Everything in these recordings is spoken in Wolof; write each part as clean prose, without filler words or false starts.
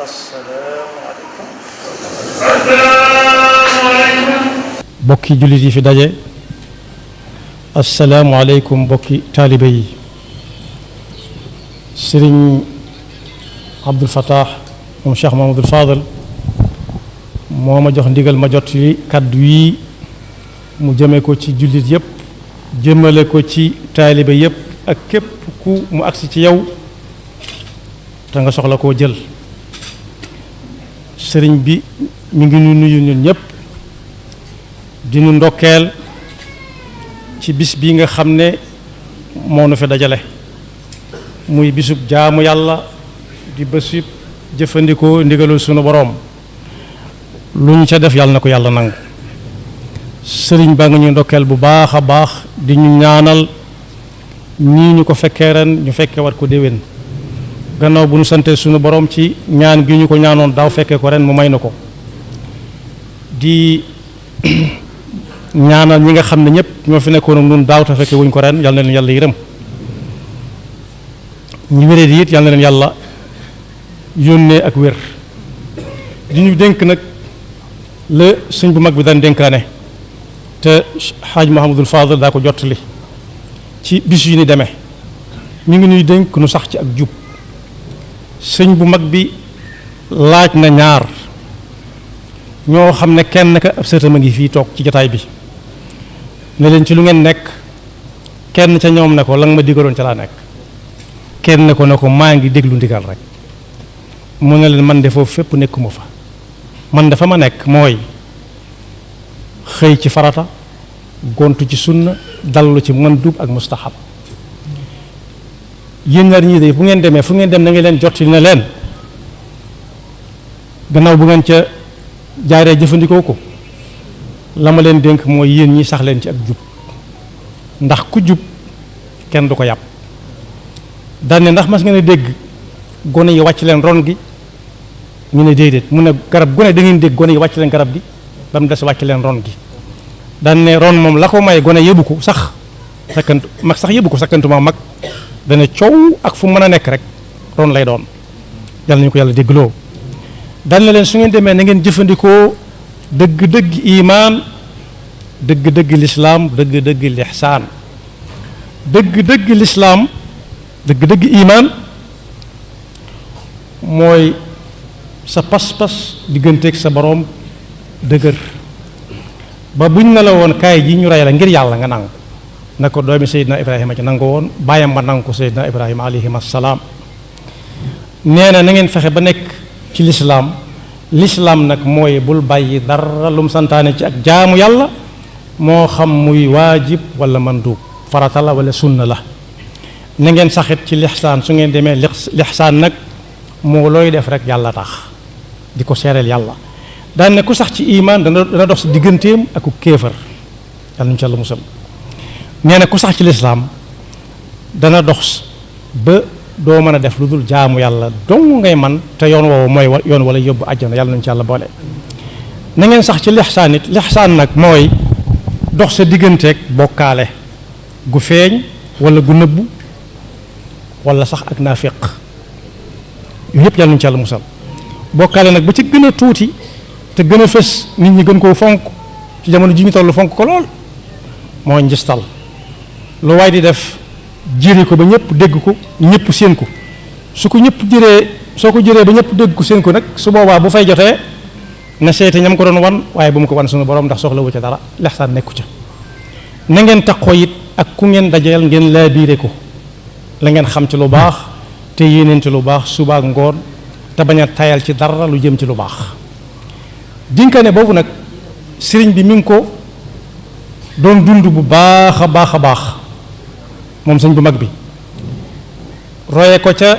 asalaamaaleykum. bokki jullit yi fi daje. asalaamaaleykum bokki taalibe yi. sëriñ Abdul Fattah moom Cheikh Mahamadul Fadal moo ma jox ndigal ma jot li kàddu yi mu jëme ko ci jullit yépp jëmale ko ci taalibe yépp ak képp ku mu agsi ci yow te nga soxla koo jël. sëriñ bi mi ngi ñu nuyu ñun ñëpp di ñu ndokkeel ci bis bi nga xam ne moo nu fi dajale muy bisub jaamu yàlla di bésub jëfandikoo ndigalul sunu boroom lu ñu ca def yàlla na ko yàlla nangu. sëriñ baa nga ñuy ndokkeel bu baax a baax di ñu ñaanal nii ñu ko fekkee ren ñu fekkee wat ko déwén gannaaw bu ñu sante sunu borom ci ñaan gi ñu ko ñaanoon daaw fekkee ko ren mu may na ko. di ñaanal ñi nga xam ne ñëpp ñoo fi nekkoon ak ñun daaw te fekkee wuñ ko ren yal na leen yàlla yërëm ñu wéree di it yal na leen yàlla yónnee ak wér. di ñu dénk nag la sëñ bu mag bi daan dénkaane te xaaj Mahamadul Fadal daa ko jottali ci bis yu ni demee mi ngi ñuy dénk nu sax ci ak jub. sëñ bu mag bi laaj na ñaar ñoo xam ne kenn ka ab sëtam a ngi fii toog ci jataay bi ne leen ci lu ngeen nekk kenn ca ñoom ne ko la nga ma digaloon ca laa nekk kenn ne ko maa ngi déglu ndigal rek mu ne leen man de foofu fépp nekkuma fa man dafa ma nekk mooy xëy ci farata gontu ci sunna dallu ci mandub ak mustahab. yéen ñaar ñii de bu ngeen demee fu ngeen dem na ngeen leen jottali na leen gannaaw bu ngeen ca jaaree jëfandikoo ko la ma leen dénk mooy yéen ñi sax leen ci ak jub ndax ku jub kenn du ko yàpp. daan ne ndax mas ngeen a dégg gone yi wàcc leen ron gi ñu ne déedéet mu ne garab gone da ngeen dégg gone yi wàcc leen garab gi ba mu des wàcc leen ron gi. daan ne ron moom la ko may gone yëbu ko sax sakkantu mag sax yëbu ko sakkantuma mag dana coow ak fu mën a nekk rek ron lay doon yàlla nañu ko yàlla déggloo. daan na leen su ngeen demee na ngeen jëfandikoo dëgg-dëgg imaan dëgg-dëgg lislaam dëgg-dëgg lixsaan. dëgg-dëgg lislaam dëgg-dëgg imaan mooy sa pas-pas digganteeg sa boroom dëgër ba buñ ne la woon kaay ji ñu rey la ngir yàlla nga nangu na ko doomi Seydina Ibrahima ci nangu woon bàyyam ba nangu ko Seydina Ibrahima alayhim assalaam. nee na ngeen fexe ba nekk ci lislaam nag mooy bul bàyyi dara lum santaane ci ak jaamu yàlla moo xam muy waajib wala mandub farata la wala sunna la. na ngeen saxit ci lixsaan su ngeen demee lixsaan nag moo looy def rek yàlla tax di ko seereel yàlla. daan ne ku sax ci imaan dana dox si digganteem ak ku kéefar yàlla ñu ci yàlla musal. nee na ku sax ci lislaam dana dox ba doo mën a def lu dul jaamu yàlla dong ngay man te yoon woowu mooy yoon wala yóbbu àjjana yàlla nañu ci yàlla boole. na ngeen sax ci lixsaan it lixsaan nag mooy dox sa digganteeg bokkaale gu feeñ wala gu nëbbu wala sax ak naafiq yooyu yëpp yàlla nañu ci yàlla musal. bokkaale nag ba ci gën a tuuti te gën a fës nit ñi gën koo fonk ci jamono ji ñu toll fonk ko lool mooy njistal. lu waay di def jëri ko ba ñëpp dégg ko ñëpp séen ko su ko ñëpp jëree soo ko jëree ba ñëpp dégg ko séen ko nag su boobaa bu fay jotee na seete ñam ko doon wan waaye bu mu ko wan suñu borom ndax soxla wu ca dara lexsaan nekku ca. na ngeen taxoo it ak ku ngeen dajeel ngeen laa biire ko la ngeen xam ci lu baax te yéeneen ci lu baax suba ak ngoon te bañ a tayal ci dara lu jëm ci lu baax. dinkaane boobu nag sëriñ bi mi ngi ko doon dund bu baax a baax a baax moom sëñ bu mag bi roye ko ca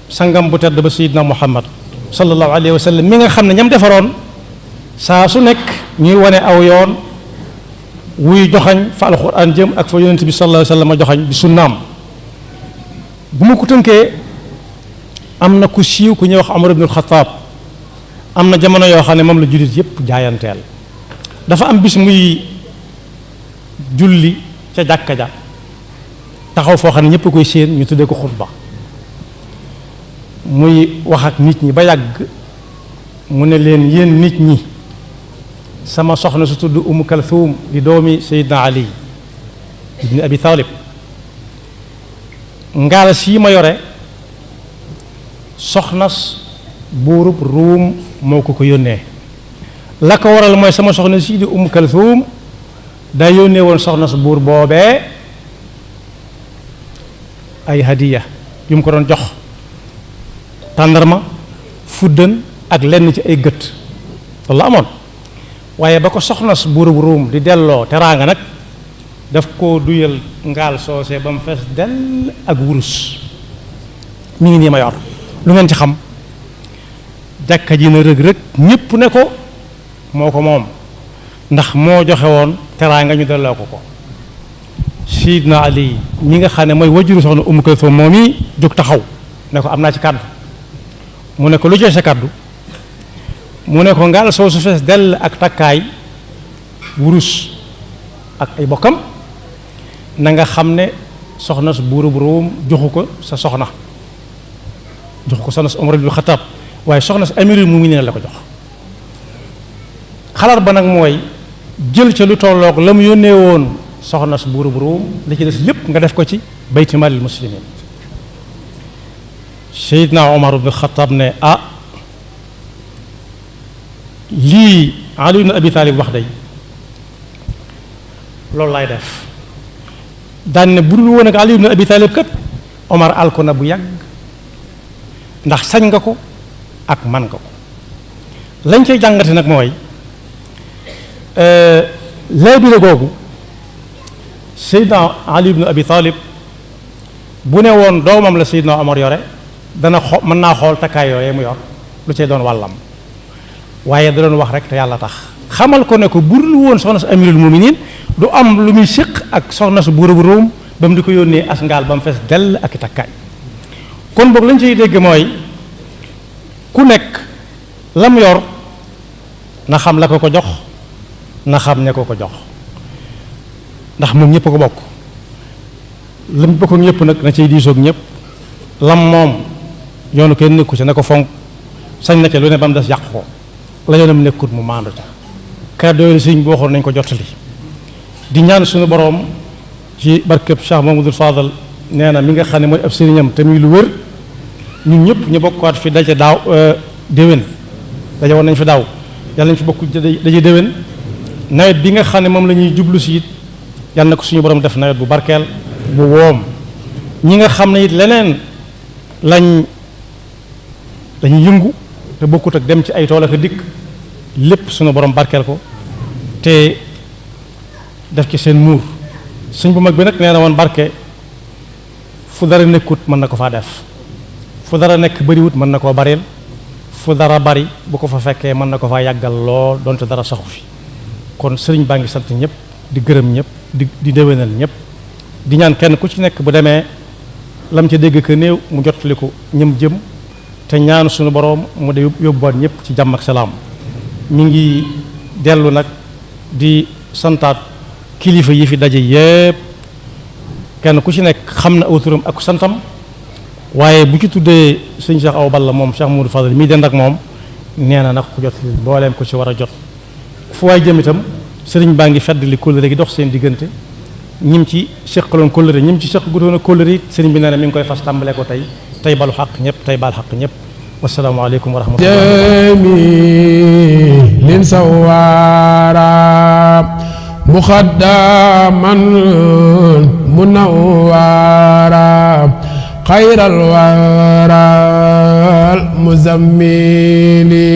sangam bu tedd ba Seydina Muhammad sallallahu alayhi wa sallam mi nga xam ne ñam defaroon saa su nekk ñuy wane aw yoon wuy joxañ fa alxuraan jëm ak fa yonent bi sallallahu alayhi wa sallam joxañ bi sunnaam. bu ma ko tënkee am na ku siiw ku ñuy wax Umar ibnul Xattaab am na jamono yoo xam ne moom la jullit yépp jaayanteel. dafa am bis muy julli ca jàkka ja taxaw foo xam ne ñëpp koy séen ñu tuddee ko xutba muy wax ak nit ñi ba yàgg mu ne leen yéen nit ñi sama soxna su tudd Umm Kalthum di doomi Seydina Ali ibn Abi Talib ngaal sii ma yore soxnas buurub Ruum moo ko yónnee la ko waral mooy sama soxna sii di Umm Kalthum daa yónnee woon soxnas buur boobee ay hadiya yu mu ko doon jox tàndarma fuddan ak lenn ci ay gët loolu la amoon waaye ba ko soxnas buurub Ruum di delloo teraanga nag daf koo duyal ngaal soose ba mu fees dell ak wurus mi ngi nii ma yor lu ngeen ci xam jàkka ji na rëg-rëg ñépp ne ko moo ko moom ndax moo joxe woon teraanga ñu delloo ko ko Sidna Ali ñi nga xam ne mooy wajuru soxna Umm Kalthum moom yi jóg taxaw ne ko am naa ci kàddu mu ne ko lu joxe sa kàddu mu ne ko ngaal soo su fees dell ak takkaay wurus ak ay bokkam na nga xam ne soxna su buurub Ruum joxu ko sa soxna joxu ko soxna su Umar ibn Xattaab waaye soxna su amirul mu'miniin la ko jox xalaat ba nag mooy jël ca lu tolloog la mu yónnee woon soxna su buurub Ruum li ci des lépp nga def ko ci bayti maalil muslimiin Seydina Umar ibn Xattaab ne lii Ali ibn Abi Talib wax day loolu laay def daan ne bu dul woon ak Ali ibn Abi Talib kat Omar alko na bu yàgg ndax sañ nga ko ak man nga ko lañ cay jàngate nag mooy laabire googu Seydina Ali ibn Abi Talib bu ne woon doomam la Seydina Omar yore dana mën naa xool takkaay yooyee mu yor lu cay doon wàllam waaye da doon wax rek te yàlla tax xamal ko ne ko bu dul woon soxna su amirul muminin du am lu muy séq ak soxna su buurub Ruum ba mu di ko yónnee as ngaal ba mu fees dell ak i takkaay kon boog lañ ciy dégg mooy ku nekk lam yor na xam la ko ko jox na xam ne ko ko jox ndax moom ñëpp a ko bokk lam bokk ak ñëpp nag na ciy diisoog ñëpp lam moom yoonu kenn nekku ci na ko fonk sañ na ca lu ne ba mu des yàq ko la yoonam nekkut mu maandu ca kàddu yooyu sëñ bi waxoon nañ ko jottali di ñaan suñu boroom ci barkeb Cheikh Mamadou Fadal nee na mi nga xam ne mooy ab sëriñam te muy lu wér ñun ñëpp ñu bokkaat fi daje daaw déwén daje woon nañ fi daaw yàlla nañ fi bokk daje déwén nawet bi nga xam ne moom la ñuy jublu si it yàlla na ko suñu borom def nawet bu barkeel bu woom ñi nga xam ne it leneen lañuy yëngu te bokkut ak dem ci ay tool ak dikk lépp suñu borom barkeel ko te def ci seen muur suñ bu mag bi nag nee na woon barke fu dara nekkut mën na ko faa def fu dara nekk bariwut mën na koo baril fu dara bari bu ko fa fekkee mën na ko faa yàggal lool donte dara saxu fi kon sëriñ baa ngi sant ñëpp di gërëm ñëpp di déwénal ñëpp di ñaan kenn ku ci nekk bu demee lam ci dégg ka néew mu jottali ko ñëm jëm te ñaanu suñu boroom mu de yóbbuwaat ñëpp ci jàmm ak salaam mi ngi dellu nag di santaat kilifa yi fi daje yépp kenn ku ci nekk xam na aw turam ak santam waaye bu ci tuddee sëñ Cheikh Awa Balla moom Cheikh Mamadou Fadal mii dend ak moom nee na nag ko jot mbooleem ko ci war a jot fu waay jëm itam sëriñ baa ngi fedd li kóllëre gi dox seen diggante ñim ci seqaloon kóllëre ñim ci seq gutoon a kóllëre it sëriñ bi nee na mi ngi koy fas tàmbale ko tey balu xaq ñëpp tey baal xaq ñëpp wassalaamu aleykum wa rahmatullah jamilin sawara muxaddaman munawwara xayral waral muzammili